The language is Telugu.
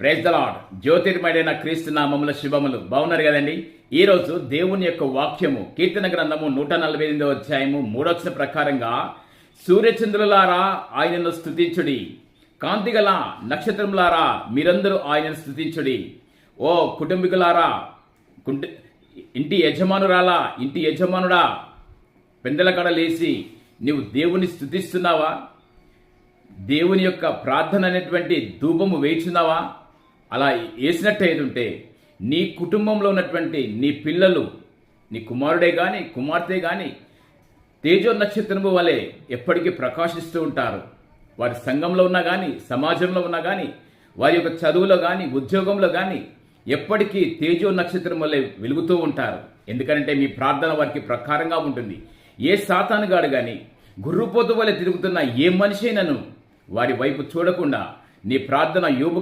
Praise the lord. జ్యోతిర్మయుడైన క్రీస్తు నామముల శుభములు. బాగున్నారు కదండి. ఈ రోజు దేవుని యొక్క వాక్యము కీర్తన గ్రంథము 148వ అధ్యాయము 3వ ప్రకారంగా, సూర్యచంద్రులారా ఆయనను స్తుతించుడి, కాంతిగల నక్షత్రములారా మీరందరూ ఆయనను స్తుతించుడి. ఓ కుటుంబీకులారా, ఇంటి యజమానురాలా, ఇంటి యజమానుడా, పెందల కడ లేచి నీవు దేవుని స్తుతిస్తున్నావా? దేవుని యొక్క ప్రార్థన అనేటువంటి ధూపము వేయుచున్నావా? అలా వేసినట్టయితుంటే నీ కుటుంబంలో ఉన్నటువంటి నీ పిల్లలు, నీ కుమారుడే గాని కుమార్తె గాని తేజో నక్షత్రము వలె ఎప్పటికీ ప్రకాశిస్తూ ఉంటారు. వారి సంఘంలో ఉన్నా కానీ, సమాజంలో ఉన్నా కానీ, వారి యొక్క చదువులో కానీ, ఉద్యోగంలో కానీ ఎప్పటికీ తేజో నక్షత్రం వలె వెలుగుతూ ఉంటారు. ఎందుకంటే మీ ప్రార్థన వారికి ప్రకారంగా ఉంటుంది. ఏ సాతానుగాడు కానీ, గుర్రుపోతు వలె తిరుగుతున్న ఏ మనిషి అయినను వారి వైపు చూడకుండా నీ ప్రార్థన యోబు